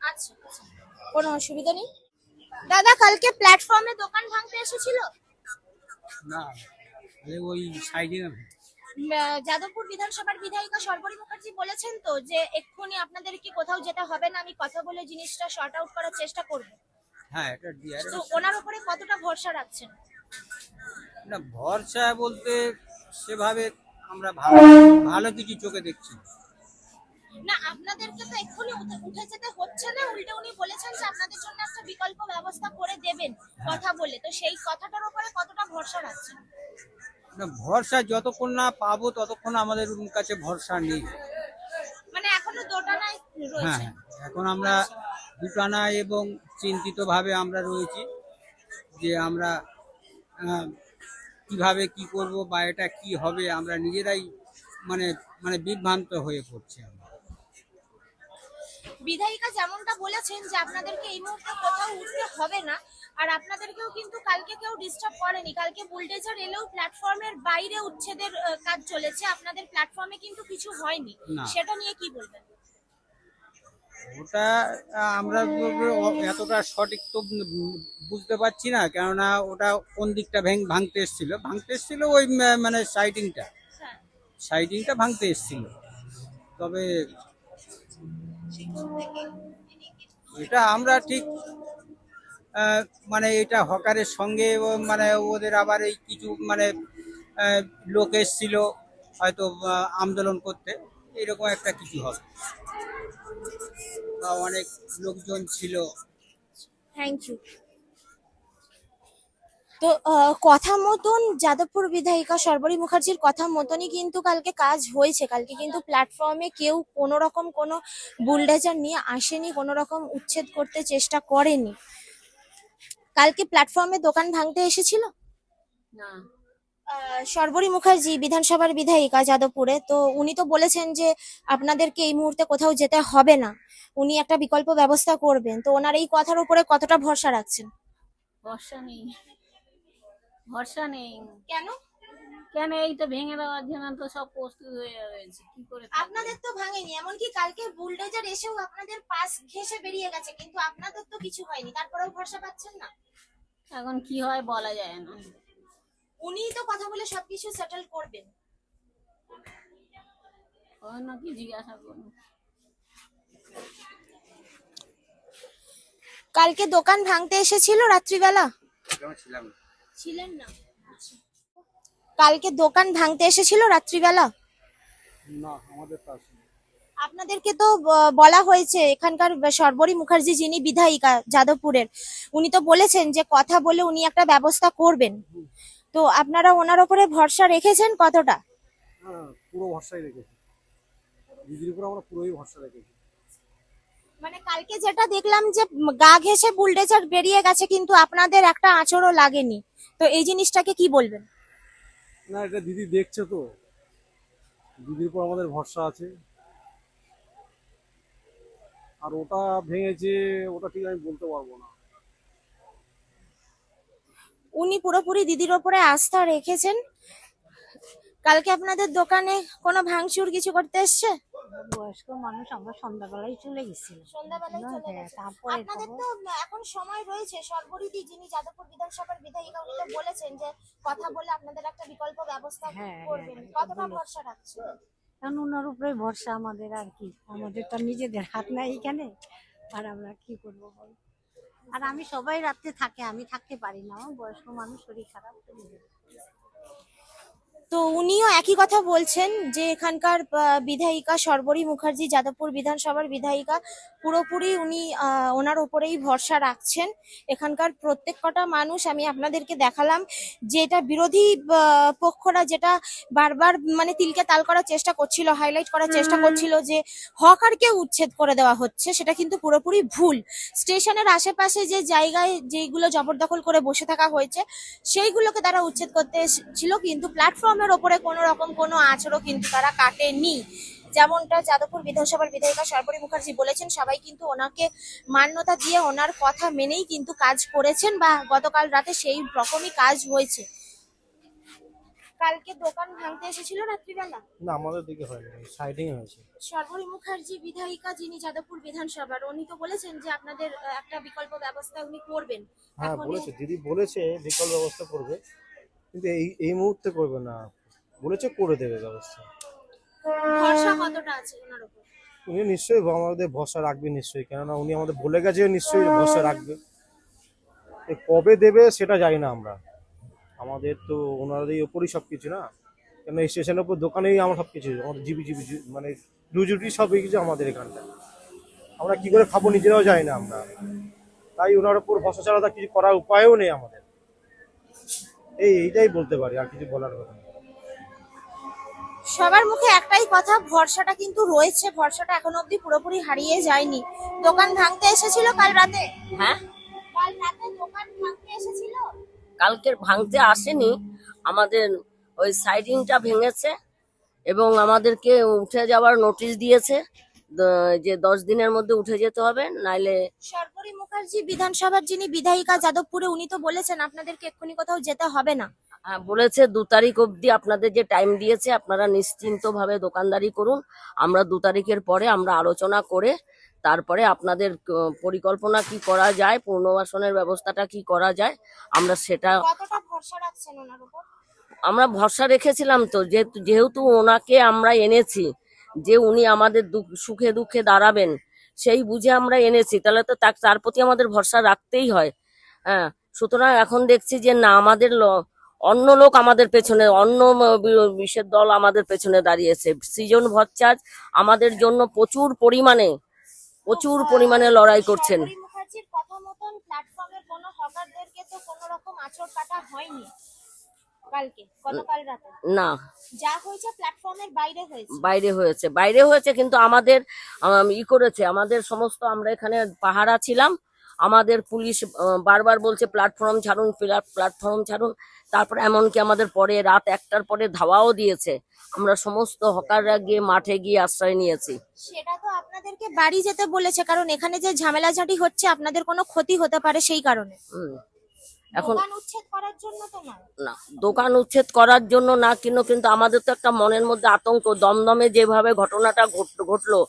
আচ্ছা, কোনো অসুবিধা নেই। দাদা, কালকে প্ল্যাটফর্মে দোকান ভাঙতে এসেছিল। না, ওই সাইডে যাদবপুর বিধানসভার বিধায়িকা শর্বরী মুখার্জি বলেছেন তো যে এক্ষুনি আপনাদেরকে কোথাও যেতে হবে না, আমি কথা বলে জিনিসটা শর্ট আউট করার চেষ্টা করব। হ্যাঁ, এটা ডিআরএম। তো ওনার উপরে কতটা ভরসা রাখছেন? না, ভরসা বলতে সেভাবে আমরা ভালো ভালো কিছু চোখে দেখছি না। না, আপনাদেরকে তো এক্ষুনি উঠে যেতে হচ্ছে না, উল্টে উনি বলেছেন যে আপনাদের জন্য একটা বিকল্প ব্যবস্থা করে দেবেন কথা বলে। তো সেই কথাটার উপরে কতটা ভরসা রাখছেন? না, ভরসা যতক্ষণ না পাবো ততক্ষণ আমাদের কাছে ভরসা নেই। মানে এখনো দোটানায় হ্যাঁ রয়েছে। হ্যাঁ, এখন আমরা দুটানা এবং চিন্তিত ভাবে আমরা রয়েছি যে আমরা কিভাবে কি করব বা এটা কি হবে, আমরা নিজেরাই মানে মানে বিভ্রান্ত হয়ে পড়ছি আমরা। বিধায়িকা যেমনটা বলেছেন যে আপনাদেরকে এই মুহূর্তে কোথাও উঠতে হবে না, আর আপনাদেরকেও কিন্তু কালকে কেউ ডিস্টার্ব করেনি। কালকে বুলডোজার এলেও প্ল্যাটফর্মের বাইরে উচ্ছেদের কাজ চলেছে, আপনাদের প্ল্যাটফর্মে কিন্তু কিছু হয়নি। না। সেটা নিয়ে কি বলবেন? ওটা আমরা এতটা সঠিক তো বুঝতে পারছি না, কেননা ওটা কোন দিকটা ভাঙতে এসেছিল ওই মানে সাইডিংটা ভাঙতে এসেছিল। তবে এটা আমরা ঠিক মানে এটা হকারের সঙ্গে মানে ওদের আবার এই কিছু মানে লোক এসেছিল হয়তো আন্দোলন করতে, এরকম একটা কিছু হবে বা অনেক লোকজন ছিল। Thank you. তো কথা মতন যাদবপুর বিধায়িকা শর্বরী মুখার্জির কথা মতনই কিন্তু কালকে কাজ হয়েছে। কালকে কিন্তু প্ল্যাটফর্মে কেউ কোনো রকম কোনো বুলডোজার নিয়ে আসেনি, কোনো রকম উচ্ছেদ করতে চেষ্টা করেনি। কালকে প্ল্যাটফর্মে দোকান ভাঙতে এসেছিল না, শর্বরী মুখার্জি বিধানসভার বিধায়িকা যাদবপুরে। তো উনি তো বলেছেন যে আপনাদেরকে এই মুহূর্তে কোথাও যেতে হবে না, উনি একটা বিকল্প ব্যবস্থা করবেন। তো ওনার এই কথার উপরে কতটা ভরসা রাখছেন? ভরসা নেই, ভরসা নেই। কেন? কেন, এই তো ভেঙে দেওয়ার জন্য তো সব প্রস্তুত হয়ে রয়েছে, কি করে থাকবে? আপনাদের তো ভাঙেনি, এমনকি কালকে বুলডোজার এসেও আপনাদের পাশ ঘেঁষে বেরিয়ে গেছে, কিন্তু আপনাদের তো কিছু হয়নি, তারপরেও ভরসা পাচ্ছেন না। এখন কি হয় বলা যায় না। উনিই তো কথা বলে সবকিছু সেটেল করবেন। অন্য কি জিজ্ঞাসা করুন। কালকে দোকান ভাঙতে এসেছিল রাত্রিবেলা? ছিলেন না। কালকে দোকান ভাঙতে এসেছিল রাত্রিবেলা? না, আমাদের তো আসেনি। আপনাদেরকে তো বলা হয়েছে, এখানকার শর্বরী মুখার্জি যিনি বিধায়িকা যাদবপুরের, উনি তো বলেছেন যে কথা বলে উনি একটা ব্যবস্থা করবেন। তো আপনারা ওনার উপরে ভরসা রেখেছেন কতটা? হ্যাঁ, পুরো ভরসাই রেখেছি, দিদির উপর আমরা পুরোই ভরসা রেখেছি। মানে কালকে যেটা দেখলাম যে গা ঘেঁষে বুলডোজার বেরিয়ে গেছে, কিন্তু আপনাদের একটা আঁচড়ও লাগেনি। তো এই জিনিসটাকে কি বলবেন? না, এটা দিদি দেখছে তো, দিদির উপর আমাদের ভরসা আছে। আর ওটা ভেঙেছে ওটা ঠিক আমি বলতে পারবো না। উনি পুরোপুরি দিদির ওপরে আস্থা রেখেছেন। কালকে আপনাদের দোকানে কোনো ভাঙচুর কিছু করতে এসছে? বয়স্ক মানুষ, আমরা সন্ধ্যাবেলায় চলে গেছিলাম। সন্ধ্যাবেলায় চলে গেছে। তারপরে আপনাদের তো এখন সময় রয়েছে। শর্বরীদি যিনি যাদবপুর বিধানসভার বিধায়িকা, উনি তো বলেছেন যে কথা বলে আপনাদের একটা বিকল্প ব্যবস্থা হ্যাঁ, করবেন। হ্যাঁ, কতটা বলেছে। ভরসা রাখছেন? কারণ ওনার উপরে ভরসা আমাদের, আর কি, আমাদের তো নিজেদের হাত নাই এখানে, আর আমরা কি করব বল। আর আমি সবাই রাত্রে থাকে, আমি থাকতে পারি না, আমার বয়স্ক মানুষ, শরীর খারাপ। তো উনিও একই কথা বলছেন যে এখানকার বিধায়িকা শর্বরী মুখার্জি, যাদবপুর বিধানসভার বিধায়িকা, পুরোপুরি উনি ওনার উপরেই ভরসা রাখছেন। এখানকার প্রত্যেক কটা মানুষ, আমি আপনাদেরকে দেখালাম যে এটা বিরোধী পক্ষরা যেটা বারবার মানে তিলকে তাল করার চেষ্টা করছিল, হাইলাইট করার চেষ্টা করছিল যে হকারকে উচ্ছেদ করে দেওয়া হচ্ছে, সেটা কিন্তু পুরোপুরি ভুল। স্টেশনের আশেপাশে যে জায়গায় যেগুলো জবরদখল করে বসে থাকা হয়েছে সেইগুলোকে তারা উচ্ছেদ করতে এসেছিল, কিন্তু প্ল্যাটফর্মের ওপরে কোনো রকম কোনো আঁচড়ও কিন্তু তারা কাটেনি। যেমনটা যাদবপুর বিধানসভার বিধায়িকা শর্বরী মুখার্জি বলেছেন, সবাই কিন্তু ওনাকে মান্যতা দিয়ে ওনার কথা মেনেই কিন্তু কাজ করেছেন, বা গতকাল রাতে সেই রকমই কাজ হয়েছে। কালকে দোকান ভাঙতে এসেছিল রাত্রিবেলা? না, আমাদের দিকে হয়নি, সাইডিং হয়েছে। শর্বরী মুখার্জি বিধায়িকা, যিনি যাদবপুর বিধানসভার, উনি তো বলেছেন যে আপনাদের একটা বিকল্প ব্যবস্থা উনি করবেন। হ্যাঁ এখনই- বলেছে, দিদি বলেছে বিকল্প ব্যবস্থা করবে, কিন্তু এই মুহূর্তে করবে না, বলেছে করে দেবে ব্যবস্থা। ভরসা কতটা আছে ওনার উপর? উনি নিশ্চয়ই আমাদের ভরসা রাখবে নিশ্চয়ই, কেননা উনি আমাদের বলে গেছে নিশ্চয়ই ভরসা রাখবে। কবে দেবে সেটা জানি না আমরা, আমাদের তো ওনাদের ওপরই সব কিছু না, কেন এই স্টেশনের উপর দোকানেই আমার সব কিছু, আমাদের মানে রুজুটি সব কিছু আমাদের এখানটা, আমরা কি করে খাবো নিজেরাও জানি না আমরা, তাই ওনার উপর ভরসা ছাড়া তার কিছু করার উপায়ও নেই আমাদের। এইটাই বলতে পারি, আর কিছু বলার কথা নেই। সবার মুখে একটাই কথা, ভরসাটা কিন্তু রয়েছে, ভরসাটা এখনো অব্দি পুরোপুরি হারিয়ে যায়নি। দোকান ভাঙতে এসেছিল কাল রাতে? হ্যাঁ, কাল রাতে দোকান ভাঙতে এসেছিল? কালকের ভাঙতে আসেনি, আমাদের ওই সাইডিংটা ভেঙেছে এবং আমাদেরকে উঠে যাওয়ার নোটিশ দিয়েছে যে 10 দিনের মধ্যে উঠে যেতে হবে, নাইলে। শর্বরী মুখার্জি বিধানসভার যিনি বিধায়িকা যাদবপুরে, উনি তো বলেছেন আপনাদেরকে এক্ষুনি কোথাও যেতে হবে না। হ্যাঁ, বলেছে 2 তারিখ অবধি আপনাদের যে টাইম দিয়েছে আপনারা নিশ্চিন্তভাবে দোকানদারি করুন, আমরা 2 তারিখের পরে আমরা আলোচনা করে তারপরে আপনাদের পরিকল্পনা কি করা যায়, পুনর্বাসনের ব্যবস্থাটা কি করা যায়, আমরা সেটা। কতটা ভরসা রাখছেন ওনার উপর? আমরা ভরসা রেখেছিলাম তো, যেহেতু ওনাকে আমরা এনেছি, যে উনি আমাদের সুখে দুঃখে দাঁড়াবেন সেই বুঝে আমরা এনেছি, তাহলে তো তার প্রতি আমাদের ভরসা রাখতেই হয়। হ্যাঁ, সুতরাং এখন দেখছি যে না, আমাদের অন্য লোক আমাদের পেছনে, অন্য বিশেষ দল আমাদের পেছনে দাঁড়িয়েছে। সৃজন ভট্টাচার্য আমাদের জন্য প্রচুর পরিমাণে লড়াই করছেন। শর্বরী মুখার্জির কথা মতন প্ল্যাটফর্মের কোনো হকারদেরকে তো কোনো রকম আঁচড় কাটা হয়নি গতকাল রাতে? না, যা হয়েছে প্ল্যাটফর্মের বাইরে হয়েছে। বাইরে হয়েছে, কিন্তু আমাদের করেছে, আমাদের সমস্ত, আমরা এখানে পাহারা ছিলাম, আমাদের পুলিশ বারবার বলছে প্ল্যাটফর্ম ছাড়ুন। তারপরে এমনকি আমাদের পরে রাত 1টার পরে ধাওয়াও দিয়েছে, আমরা সমস্ত হকাররা গিয়ে মাঠে গিয়ে আশ্রয় নিয়েছি। সেটা তো আপনাদেরকে বাড়ি যেতে বলেছে, কারণ এখানে যে ঝামেলাঝাটি হচ্ছে আপনাদের কোনো ক্ষতি হতে পারে সেই কারণে। এখন দোকান উচ্ছেদ করার জন্য তো নয়। না, দোকান উচ্ছেদ করার জন্য না, কিন্তু আমাদের তো একটা মনের মধ্যে আতঙ্ক, দমদমে যেভাবে ঘটনাটা ঘটলো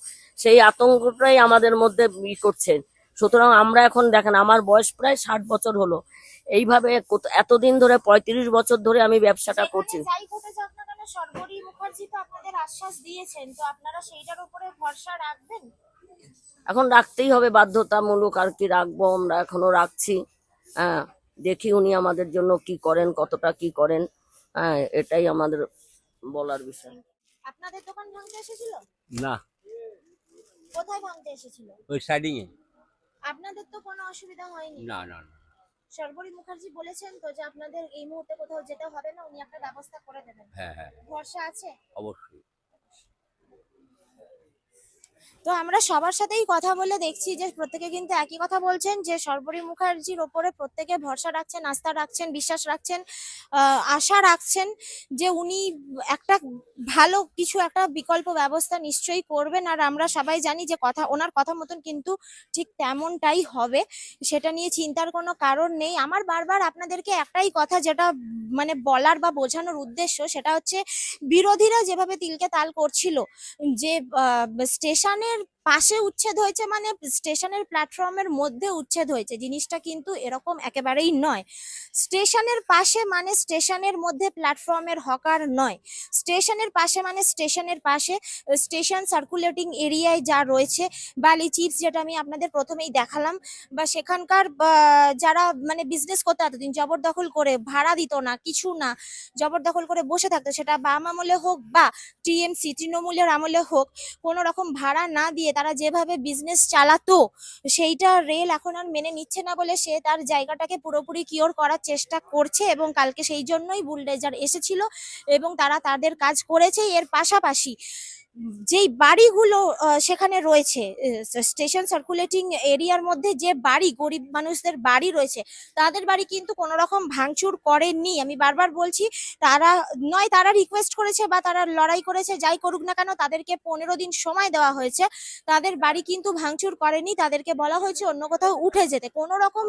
সেই আতঙ্কটাই আমাদের মধ্যে করছে। সুতরাং আমরা এখন দেখেন, আমার বয়স প্রায় 60 বছর হলো, এইভাবে এতদিন ধরে 35 বছর ধরে আমি ব্যবসাটা করছি। যাই ঘটে যাক না কেন, শর্বরী মুখার্জি তো আপনাদের আশ্বাস দিয়েছেন, তো আপনারা সেইটার উপরে ভরসা রাখবেন? এখন রাখতেই হবে, বাধ্যতামূলক, আর কি রাখবো, আমরা এখনো রাখছি। হ্যাঁ, দেখি উনি আমাদের জন্য কি করেন, কতটা কি করেন। হ্যাঁ, এটাই আমাদের বলার বিষয়। আপনাদের দোকান ভাঙতে এসেছিল? না, কোথায় ভাঙতে এসেছিল? ওই সাইডিং এ। আপনাদের তো কোনো অসুবিধা হয়নি? না। শর্বরী মুখার্জি বলেছেন তো যে আপনাদের এই মুহূর্তে কোথাও যেতে হবে না, উনি একটা ব্যবস্থা করে দেবেন। হ্যাঁ, ভরসা আছে? অবশ্যই। তো আমরা সবার সাথেই কথা বলে দেখছি যে প্রত্যেকে কিন্তু একই কথা বলছেন যে শর্বরী মুখার্জির ওপরে প্রত্যেকে ভরসা রাখছেন, আস্থা রাখছেন, বিশ্বাস রাখছেন, আশা রাখছেন যে উনি একটা ভালো কিছু একটা বিকল্প ব্যবস্থা নিশ্চয়ই করবেন। আর আমরা সবাই জানি যে ওনার কথা মতন কিন্তু ঠিক তেমনটাই হবে, সেটা নিয়ে চিন্তার কোনো কারণ নেই। আমার বারবার আপনাদেরকে একটাই কথা যেটা মানে বলার বা বোঝানোর উদ্দেশ্য, সেটা হচ্ছে বিরোধীরা যেভাবে তিলকে তাল করছিল যে স্টেশনে স্টেশনের পাশে উচ্ছেদ হয়েছে মানে স্টেশনের প্ল্যাটফর্মের মধ্যে উচ্ছেদ হয়েছে, জিনিসটা কিন্তু এরকম একেবারেই নয়। স্টেশনের পাশে মানে স্টেশনের মধ্যে প্ল্যাটফর্মের হকার নয়। স্টেশনের পাশে মানে স্টেশনের পাশে স্টেশন সার্কুলেটিং এরিয়ায় যা রয়েছে, বালি চিপস যেটা আমি আপনাদের প্রথমেই দেখালাম, বা সেখানকার যারা মানে বিজনেস করতে এতদিন জবরদখল করে ভাড়া দিত না, কিছু না, জবরদখল করে বসে থাকতো, সেটা বাম আমলে হোক বা টিএমসি তৃণমূলের আমলে হোক, কোনো রকম ভাড়া না দিয়ে তারা যেভাবে বিজনেস চালাতো সেইটা রেল এখন আর মেনে নিচ্ছে না বলে সে তার জায়গাটাকে পুরোপুরি কিওর করার চেষ্টা করছে, এবং কালকে সেই জন্যই বুলডোজার এসেছিল এবং তারা তাদের কাজ করেছে। এর পাশাপাশি যেই বাড়িগুলো সেখানে রয়েছে স্টেশন সার্কুলেটিং এরিয়ার মধ্যে, যে বাড়ি গরিব মানুষদের বাড়ি রয়েছে, তাদের বাড়ি কিন্তু কোনো রকম ভাঙচুর করেননি। আমি বারবার বলছি, তারা নয় তারা রিকোয়েস্ট করেছে বা তারা লড়াই করেছে, যাই করুক না কেন তাদেরকে 15 দিন সময় দেওয়া হয়েছে, তাদের বাড়ি কিন্তু ভাঙচুর করেনি। তাদেরকে বলা হয়েছে অন্য কোথাও উঠে যেতে। কোনো রকম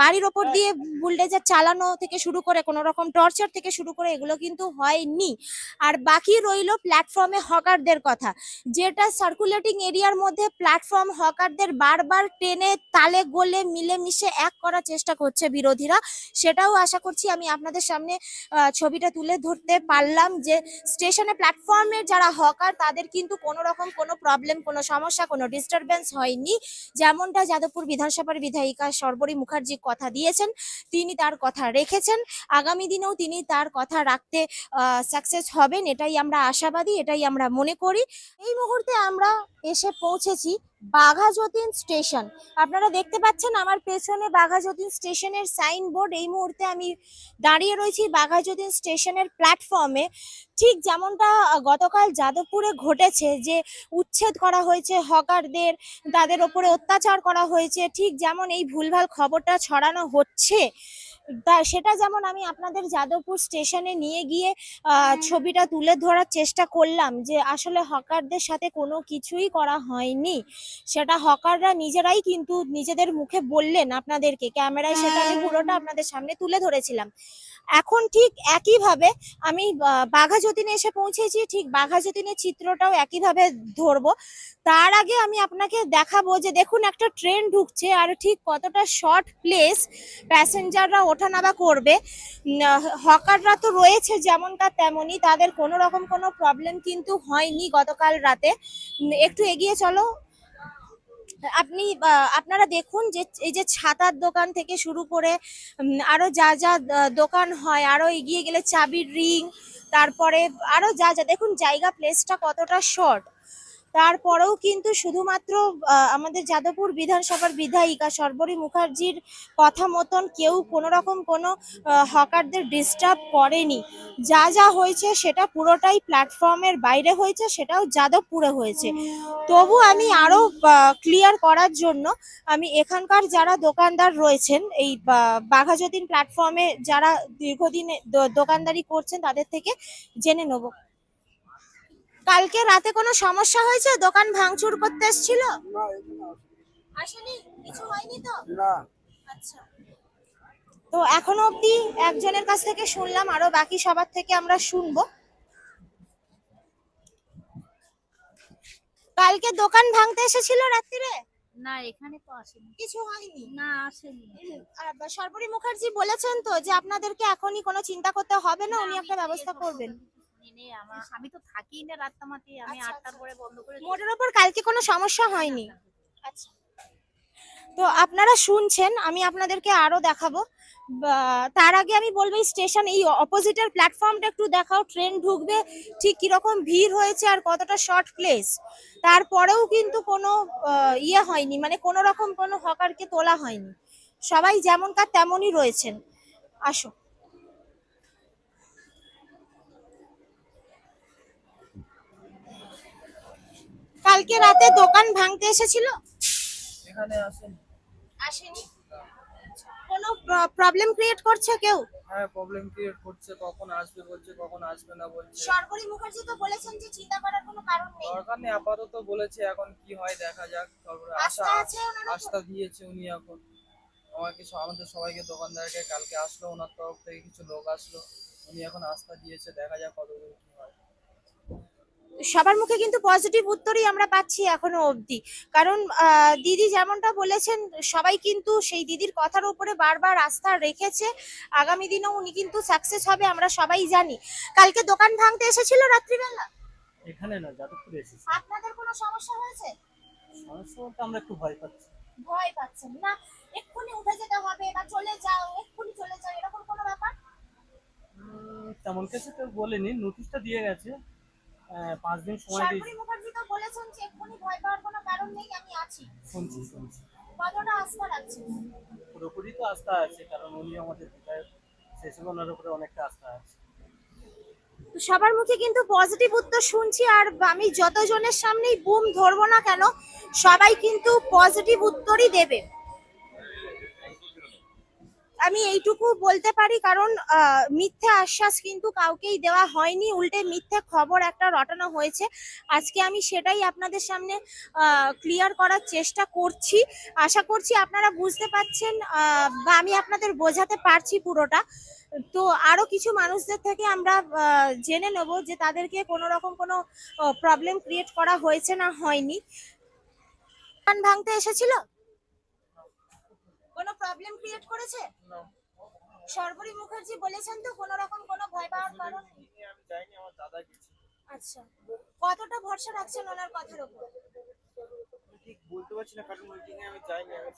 বাড়ির ওপর দিয়ে বুলডোজার চালানো থেকে শুরু করে কোনো রকম টর্চার থেকে শুরু করে এগুলো কিন্তু হয়নি। আর বাকি রইলো প্ল্যাটফর্মে হকারদের কথা, যেটা সার্কুলেটিং এরিয়ার মধ্যে প্ল্যাটফর্ম হকারদের বারবার টেনে তালে গোলে মিলেমিশে এক করার চেষ্টা করছে বিরোধীরা। সেটাও আশা করছি আমি আপনাদের সামনে ছবিটা তুলে ধরতে পারলাম, যে স্টেশনে প্ল্যাটফর্মের যারা হকার তাদের কিন্তু কোনো রকম কোনো প্রবলেম, কোনো সমস্যা, কোনো ডিস্টারবেন্স হয়নি। যেমনটা যাদবপুর বিধানসভার বিধায়িকা শর্বরী মুখার্জি কথা দিয়েছেন, তিনি তার কথা রেখেছেন। আগামী দিনেও তিনি তার কথা রাখতে সাকসেস হবেন, এটাই আমরা আশাবাদী, এটাই আমরা মনে করি। এই মুহূর্তে আমরা এসে পৌঁছেছি বাঘাযতীন স্টেশন। আপনারা দেখতে পাচ্ছেন আমার পেছনে বাঘাযতীন স্টেশনের সাইনবোর্ড। এই মুহূর্তে আমি দাঁড়িয়ে রয়েছি বাঘাযতীন স্টেশনের প্ল্যাটফর্মে। ঠিক যেমনটা গতকাল যাদবপুরে ঘটেছে, যে উচ্ছেদ করা হয়েছে হকারদের, তাদের ওপরে অত্যাচার করা হয়েছে, ঠিক যেমন এই ভুলভাল খবরটা ছড়ানো হচ্ছে, সেটা যেমন আমি আপনাদের যাদবপুর স্টেশনে নিয়ে গিয়ে ছবিটা তুলে ধরার চেষ্টা করলাম, যে আসলে হকারদের সাথে কোনো কিছুই করা হয়নি। সেটা হকাররা নিজেরাই কিন্তু নিজেদের মুখে বললেন আপনাদেরকে, ক্যামেরায় সেটা আমি পুরোটা আপনাদের সামনে তুলে ধরেছিলাম। এখন ঠিক একইভাবে আমি বাঘাযতীনে এসে পৌঁছেছি, ঠিক বাঘাযতীনের চিত্রটাও একইভাবে ধরবো। তার আগে আমি আপনাকে দেখাবো যে দেখুন একটা ট্রেন ঢুকছে, আর ঠিক কতটা শর্ট প্লেস, প্যাসেঞ্জাররা ওঠানামা করবে। হকাররা তো রয়েছে যেমনটা তেমনই, তাদের কোনো রকম কোনো প্রবলেম কিন্তু হয়নি গতকাল রাতে। একটু এগিয়ে চলো। আপনারা দেখুন যে এই যে ছাতার দোকান থেকে শুরু করে আরো যা যা দোকান হয়, আরো এগিয়ে গেলে চাবির রিং, তারপরে আরো যা যা, দেখুন জায়গা প্লেসটা কতটা শর্ট। তারপরেও কিন্তু শুধুমাত্র আমাদের যাদবপুর বিধানসভার বিধায়িকা শর্বরী মুখার্জির কথা মতন কেউ কোনো রকম কোনো হকারদের ডিস্টার্ব করেনি। যা যা হয়েছে সেটা পুরোটাই প্ল্যাটফর্মের বাইরে হয়েছে, সেটাও যাদবপুরে হয়েছে। তবু আমি আরো ক্লিয়ার করার জন্য আমি এখানকার যারা দোকানদার রয়েছেন, এই বাঘাযতীন প্ল্যাটফর্মে যারা দীর্ঘদিন দোকানদারি করছেন তাদের থেকে জেনে নেব। কালকে রাতে কোনো সমস্যা হয়েছে? দোকান ভাঙচুর করতে এসেছিল? আসেনি, কিছু হয়নি তো? না। আচ্ছা, তো এখনো অবধি একজনের কাছ থেকে শুনলাম, আরো বাকি সবার থেকে আমরা শুনবো। কালকে দোকান ভাঙতে এসেছিল রাত্রিরে? না, এখানে তো আসেনি। কিছু হয়নি? না, আসেনি। শর্বরী মুখার্জি বলেছেন তো যে আপনাদেরকে এখনই কোনো চিন্তা করতে হবে না, উনি একটা ব্যবস্থা করবেন। আমি তো থাকি না রাত্তামাতি, আমি আচ্ছা, 8টার পরে বন্ধ করে দিই। মোটের ওপর কালকে কোনো সমস্যা হয়নি। আচ্ছা, তো আপনারা শুনছেন, আমি আপনাদেরকে আরো দেখাবো। তার আগে আমি বলবো এই স্টেশন, এই অপোজিটের প্ল্যাটফর্মটা একটু দেখাও, ট্রেন ঢুকবে ঠিক কিরকম ভিড় হয়েছে আর কতটা শর্ট প্লেস। তারপরেও কিন্তু কোনো ইয়ে হয়নি, মানে কোনো রকম কোনো হকারকে তোলা হয়নি, সবাই যেমনকার তেমনই রয়েছেন। আসো। কালকে রাতে দোকান ভাঙতে এসেছিল? এখানে আসেনি। আসেনি? কোনো প্রবলেম ক্রিয়েট করছে কেউ? হ্যাঁ, প্রবলেম ক্রিয়েট করছে, কখন আসবে বলছে, কখন আসবে না বলছে। শর্বরী মুখার্জি তো বলেছেন যে চিন্তা করার কোনো কারণ নেই। দরকার নেই, আপাতত বলেছে, এখন কি হয় দেখা যাক। তারপরে আস্থা আছে ওনার উপর? আস্থা দিয়েছে উনি। এখন আমাদের সবাইকে দোকানদারকে কালকে আসলো, ওনার তরফ থেকে কিছু লোক আসলো, উনি এখন আস্থা দিয়েছে, দেখা যাক কতদূর কি হয়। সবার মুখে কিন্তু পজিটিভ উত্তরই আমরা পাচ্ছি এখনো অবধি। কারণ দিদি যেমনটা বলেছেন, সবাই কিন্তু সেই দিদির কথার উপরে বারবার আস্থা রেখেছে। আগামী দিনেও উনি কিন্তু সাকসেস হবে, আমরা সবাই জানি। কালকে দোকান ভাঙতে এসেছিল রাত্রিবেলা, এখানে না, যাদবপুরে এসেছি। আপনাদের কোনো সমস্যা হয়েছে? সমস্যা বলতে আমরা একটু ভয় পাচ্ছি। ভয় পাচ্ছেন না? এক্ষুনি উঠে যেতে হবে বা চলে যাও, এক্ষুনি চলে যাও, এরকম কোনো ব্যাপার? তেমন কিছু তো বলেনি, নোটিশটা দিয়ে গেছে, 5 দিন সময় দিয়েছে। সরকারি মুখার্জি তো বলেছেন যে এক্ষুনি ভয় পাওয়ার কোনো কারণ নেই, আমি আছি। শুনছি। কতটা আস্থা রাখছেন? পুরোপুরি তো আস্থা আছে, কারণ উনি আমাদের বিধায়ক, সেই হিসেবে ওনার উপরে অনেকটা আস্থা আছে। তো সবার মুখে কিন্তু পজিটিভ উত্তর শুনছি, আর আমি যতজনের সামনেই বুম ধরবো না কেন, সবাই কিন্তু পজিটিভ উত্তরই দেবে। আমি এইটুকু বলতে পারি, কারণ মিথ্যে আশ্বাস কিন্তু কাউকেই দেওয়া হয়নি, উল্টে মিথ্যে খবর একটা রটানো হয়েছে। আজকে আমি সেটাই আপনাদের সামনে ক্লিয়ার করার চেষ্টা করছি। আশা করছি আপনারা বুঝতে পারছেন, বা আমি আপনাদের বোঝাতে পারছি পুরোটা। তো আরো কিছু মানুষদের থেকে আমরা জেনে নেব যে তাদেরকে কোনো রকম কোনো প্রবলেম ক্রিয়েট করা হয়েছে না হয়নি। দোকান ভাঙতে এসেছিল, কোনো প্রবলেম ক্রিয়েট করেছে? সরবরি মুখার্জি বলেছেন তো কোনো রকম কোনো ভয় পাওয়ার কারণ নেই? আমি যাইনি, আমার দাদা গেছে। আচ্ছা, কতটা ভরসা রাখছেন ওনার কথার উপর? ঠিক বলতে পারছি না, কারণ মিটিংয়ে আমি যাইনি। আমি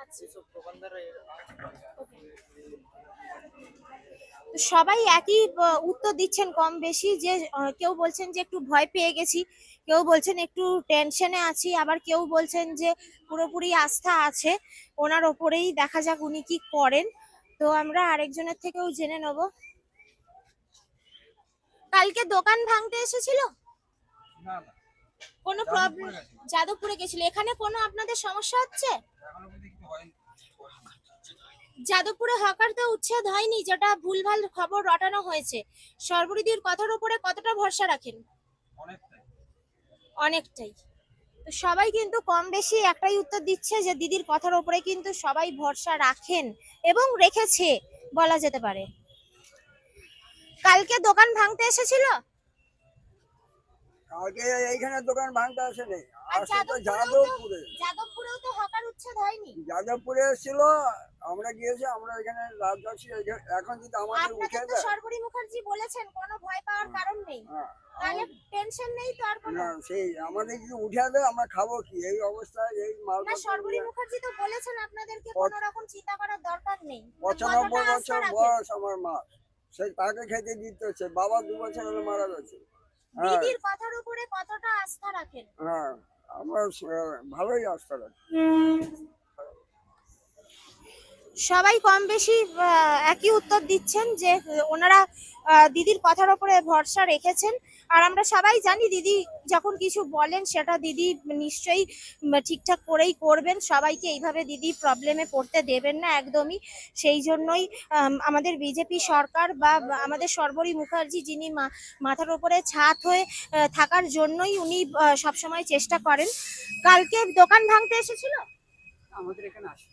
আচ্ছা, সব দোকানদাররা তো সবাই একই উত্তর দিচ্ছেন কম বেশি, যে কেউ বলছেন যে একটু ভয় পেয়ে গেছি, কেউ বলছেন একটু টেনশনে আছি, আবার কেউ বলছেন যে পুরোপুরি আস্থা আছে ওনার ওপরেই, দেখা যাক উনি কি করেন। তো আমরা আরেকজনের থেকেও জেনে নেব। কালকে দোকান ভাঙতে এসেছিল? না না, কোনো প্রবলেম? যাদবপুরে গেছিল। এখানে কোনো আপনাদের সমস্যা হচ্ছে? যাদবপুরে হকার তো উচ্ছেদ হয়নি, যেটা ভুলভাল খবর রটানো হয়েছে। সরবরিদির কথার উপরে কতটা ভরসা রাখেন? অনেকটাই। তো সবাই কিন্তু কম বেশি একটাই উত্তর দিচ্ছে যে দিদির কথার উপরে কিন্তু সবাই ভরসা রাখেন এবং রেখেছে বলা যেতে পারে। কালকে দোকান ভাঙতে এসেছিল? কালকে এইখানে দোকান ভাঙতে আসেনি, আর আসে তো যাদবপুরে। যাদবপুরেও তো হকার উচ্ছেদ হয়নি। যাদবপুরে এসেছিল, আমরা গিয়েছি, আমরা এখানে রাজবাসী। এখন যদি আমাদের উঠে আপনাদের তো দেয়, সরবরি মুখার্জি বলেছেন কোনো ভয় পাওয়ার কারণ নেই, হ্যাঁ, তাহলে টেনশন নেই তো আর কোনো? না সেই আমাদের যদি উঠে দেয় আমরা খাবো কি এই অবস্থায়? এই মাল না, সরবরি মুখার্জি তো বলেছেন আপনাদেরকে কোনো রকম চিন্তা করার দরকার নেই। 95 কতটা আস্থা বছর রাখেন? বয়স আমার মা, সেই তাকে খেতে দিতে হচ্ছে। বাবা 2 বছর হলো মারা গেছে। হ্যাঁ দিদির কথার উপরে কতটা আস্থা রাখেন? হ্যাঁ, আমরা ভালোই আস্থা রাখি। সবাই কম বেশি একই উত্তর দিচ্ছেন যে ওনারা দিদির কথার উপরে ভরসা রেখেছেন। আর আমরা সবাই জানি দিদি যখন কিছু বলেন সেটা দিদি নিশ্চয়ই ঠিকঠাক করেই করবেন। সবাইকে এইভাবে দিদি প্রবলেমে পড়তে দেবেন না একদমই। সেই জন্যই আমাদের বিজেপি সরকার বা আমাদের সরবরি মুখার্জি, যিনি মাথার উপরে ছাদ হয়ে থাকার জন্যই উনি সবসময় চেষ্টা করেন। কালকে দোকান ভাঙতে এসেছিল আমাদের এখানে আসে।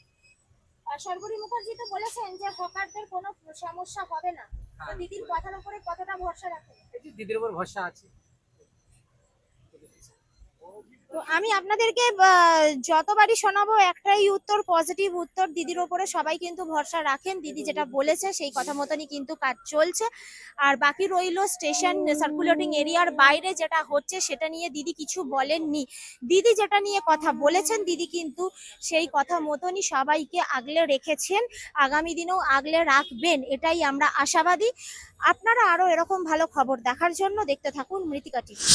সরবরি মুখার্জি তো বলেছেন যে হকারদের কোনো সমস্যা হবে না। তো দিদির কথার উপরে কতটা ভরসা রাখেন? দিদির উপর ভরসা আছে। তো আমি আপনাদেরকে যতবারই শোনাবো একটাই উত্তর, পজিটিভ উত্তর। দিদির ওপরে সবাই কিন্তু ভরসা রাখেন, দিদি যেটা বলেছে সেই কথা মতনই কিন্তু কাজ চলছে। আর বাকি রইলো স্টেশন সার্কুলেটিং এরিয়ার বাইরে যেটা হচ্ছে সেটা নিয়ে দিদি কিছু বলেননি। দিদি যেটা নিয়ে কথা বলেছেন, দিদি কিন্তু সেই কথা মতনই সবাইকে আগলে রেখেছেন, আগামী দিনেও আগলে রাখবেন, এটাই আমরা আশাবাদী। আপনারা আরো এরকম ভালো খবর দেখার জন্য দেখতে থাকুন মৃত্তিকা টিভি।